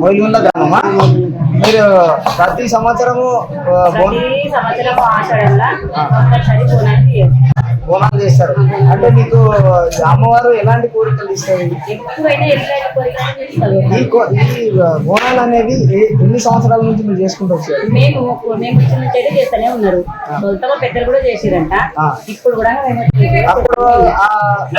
మొయిలుగుండ్ల గ్రామమా? మీరు ప్రతి సంవత్సరము బోనాలు చేస్తారు అంటే మీకు అమ్మవారు ఎలాంటి కోరికలు ఇస్తారు? ఈ బోనాలు అనేవి ఎన్ని సంవత్సరాల నుంచి మీరు చేసుకుంటూ వచ్చారు? మేము చేస్తూనే ఉన్నారు, పెద్దలు కూడా చేసిరంట. ఇప్పుడు కూడా అప్పుడు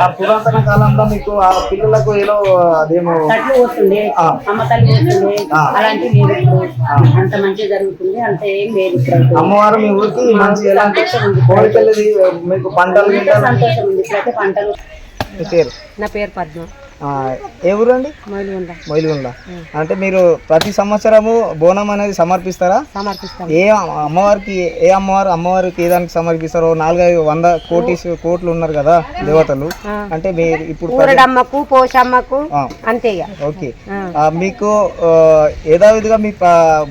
ఆ పురాతన కాలంలో మీకు ఆ పిల్లలకు ఏదో అదేమో తట్లు వస్తుండే, అమ్మ తల్లి వస్తుండే, అలాంటివి లేదు. అంత మంచిగా జరుగుతుంది, అంత ఏం లేదు. అమ్మవారు మీ ఊరికి మంచి ఎలాంటి కోరికలు మీకు పంటలు సంతోషం ఉంది. ఇప్పుడైతే పంటలు. పేరు? నా పేరు పద్మ. ఏ ఊరు అండి? మొయిలుగుండ్ల. అంటే మీరు ప్రతి సంవత్సరము బోనం అనేది సమర్పిస్తారా? సమర్పిస్తాం. ఏ అమ్మవారికి అమ్మవారికి ఏ దానికి సమర్పిస్తారో? 400 కోట్లు ఉన్నారు కదా దేవతలు. అంటే మీరు ఇప్పుడు ఊరడమ్మకు, పోషమ్మకు అంతే. ఓకే, మీకు యథావిధిగా మీ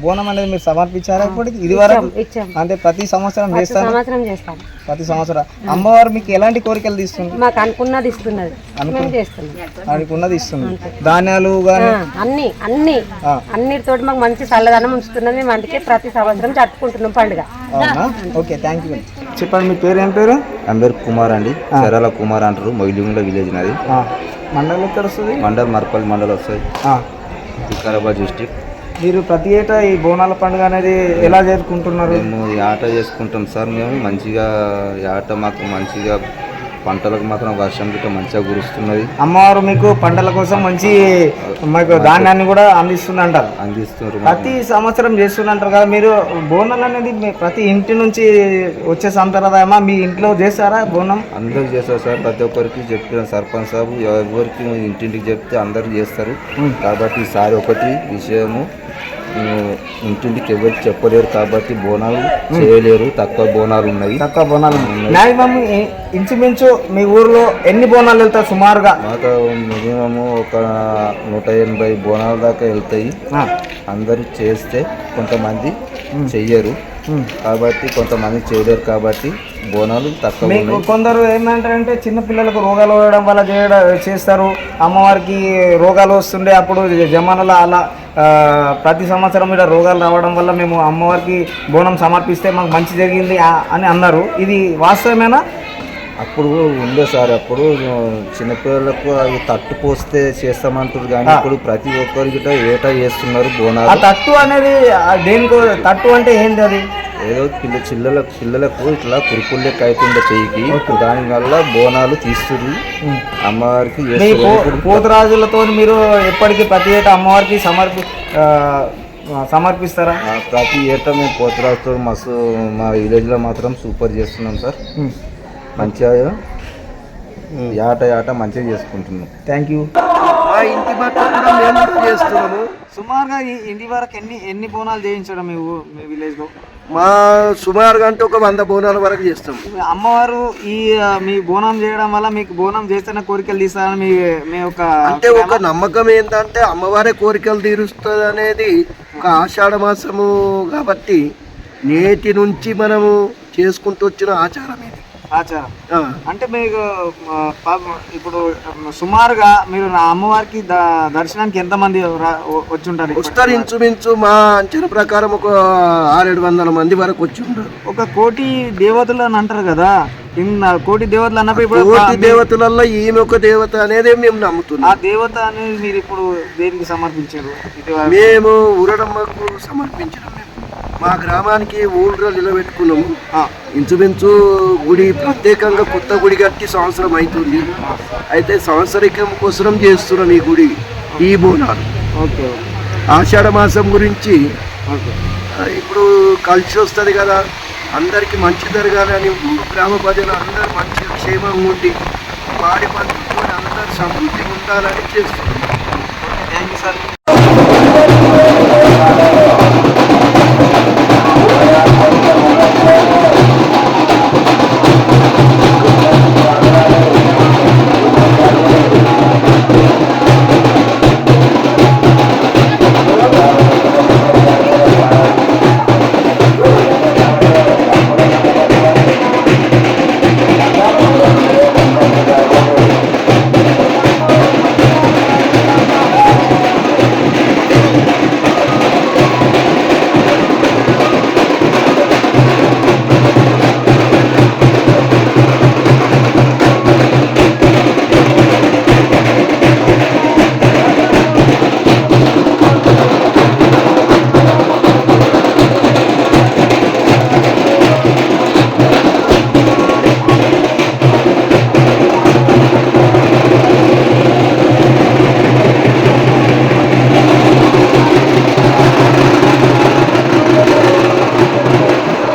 బోనం అనేది మీరు సమర్పించారా ఇప్పటికి? ఇది వరకు అంటే ప్రతి సంవత్సరం చేస్తారు? ప్రతి సంవత్సరం అమ్మవారు మీకు ఎలాంటి కోరికలు తీస్తుంది? మాకు అనుకున్నది ఇస్తున్నది, అనుకున్నది ఇస్తుంది. ధాన్యాలు కానీ అన్నిటితో మాకు మంచి చల్లదనం ఉంచుతున్నది. మేము అందుకే ప్రతి సంవత్సరం జరుపుకుంటున్నాం పండుగ. Okay, thank you. చెప్పండి, మీ పేరు ఏం పేరు? నా పేరు కుమార్ అండి, చరాల కుమార్ అంటారు. మొయిలుగుండ్ల విలేజ్ నాది. మండలం ఎక్కడ వస్తుంది? మండల్ మర్పల్లి మండలం వస్తుంది, వికారాబాద్ డిస్టిక్. మీరు ప్రతి ఏటా ఈ బోనాల పండుగ అనేది ఎలా జరుపుకుంటున్నారు? మేము ఈ ఆట చేసుకుంటాం సార్. మేము మంచిగా ఈ ఆట మాకు మంచిగా పంటలకు మాత్రం వర్షం గిట్ట మంచిగా కురుస్తున్నది. అమ్మవారు మీకు పంటల కోసం మంచి మీకు ధాన్యాన్ని కూడా అందిస్తున్నారు. ప్రతి సంవత్సరం చేస్తున్నారు కదా మీరు. బోనాలు అనేది ప్రతి ఇంటి నుంచి వచ్చే సంప్రదాయమా? మీ ఇంట్లో చేస్తారా బోనం? అందరికి చేస్తారు సార్, ప్రతి ఒక్కరికి చెప్పిన సర్పంచ్ సాబు ఎవరికి ఇంటింటికి చెప్తే అందరు చేస్తారు. కాబట్టి ఈసారి ఒకటి విషయము, ఇంటింటికి ఎవరికి చెప్పలేరు కాబట్టి బోనాలు చేయలేరు. తక్కువ బోనాలు ఉన్నాయి. మ్యాక్సిమం ఇంచుమించు మీ ఊర్లో ఎన్ని బోనాలు వెళ్తాయి సుమారుగా? మాకు మినిమము ఒక 180 బోనాల దాకా వెళ్తాయి. అందరూ చేస్తే కొంతమంది చెయ్యరు కాబట్టి, కొంతమంది చేయలేరు కాబట్టి బోనాలు తక్కువ. మీకు కొందరు ఏమంటారంటే చిన్న పిల్లలకు రోగాలు ఉండడం వల్ల చేస్తారు. అమ్మవారికి రోగాలు వస్తుండే అప్పుడు జమానాలో అలా ప్రతి సంవత్సరం ఇలా రోగాలు రావడం వల్ల మేము అమ్మవారికి బోనం సమర్పిస్తే మాకు మంచి జరిగింది అని అన్నారు. ఇది వాస్తవమేనా? అప్పుడు ఉండే సార్, అప్పుడు చిన్నపిల్లలకు అవి తట్టు పోస్తే చేస్తామంటారు కానీ ఇప్పుడు ప్రతి ఒక్కరు గిట్ట ఏటా చేస్తున్నారు బోనాలు. ఆ తట్టు అనేది దేనికో? తట్టు అంటే ఏంటి? అది ఏదో పిల్లలకు ఇట్లా కురుకులు లెక్క అవుతుండే చెయ్యికి, దానివల్ల బోనాలు తీస్తుంది అమ్మవారికి. పోతురాజులతో మీరు ఎప్పటికీ ప్రతి ఏటా అమ్మవారికి సమర్పిస్తారా? ప్రతి ఏటా మేము పోతురాజుతో మస్తు మా విలేజ్లో మాత్రం సూపర్ చేస్తున్నాం సార్. మంచిగా ఆట మంచిగా చేసుకుంటున్నాం. Thank you. మా ఇంటి బట్ట కూడా మేము చేస్తున్నాము. సుమారుగా ఇంటి వరకు ఎన్ని బోనాలు చేయించడం మీ విలేజ్లో? మా సుమారుగా అంటే ఒక 100 బోనాల వరకు చేస్తాం. అమ్మవారు మీ బోనం చేయడం వల్ల మీకు బోనం చేస్తున్న కోరికలు తీస్తారని మీ యొక్క అంటే ఒక నమ్మకం ఏంటంటే అమ్మవారే కోరికలు తీరుస్తుంది అనేది ఒక ఆషాఢ మాసము కాబట్టి నేటి నుంచి మనము చేసుకుంటూ వచ్చిన ఆచారం ఇది. ఆచారం అంటే మీకు ఇప్పుడు సుమారుగా మీరు నా అమ్మవారికి దర్శనానికి ఎంతమంది వచ్చి ఉంటారు? వస్తారు ఇంచుమించు మా అంచనా ప్రకారం ఒక 600-700 మంది వరకు వచ్చి ఉంటారు. 1 కోటి దేవతలు అని అంటారు కదా, 1 కోటి దేవతలు అన్నప్పుడు కోటి దేవతలలో ఈమె ఒక దేవత అనేది మేము నమ్ముతున్నాం. ఆ దేవత అనేది మీరు ఇప్పుడు దేనికి సమర్పించారు? మేము ఊరడమ్మకు సమర్పించడం. మా గ్రామానికి ఊళ్ళో నిలబెట్టుకున్నాము. ఇంచుమించు గుడి ప్రత్యేకంగా కొత్త గుడి కట్టి సంవత్సరం అవుతుంది. అయితే సంవత్సరికం కోసం చేస్తున్నాం ఈ గుడి, ఈ బోనాలు. ఆషాఢ మాసం గురించి ఇప్పుడు కలిసి వస్తుంది కదా, అందరికీ మంచి జరగాలని గ్రామ ప్రజలు అందరూ మంచి క్షేమంగా ఉండి పాడి పంటలు అందరూ సమృద్ధిగా ఉండాలని చేస్తున్నాం. Thank you sir.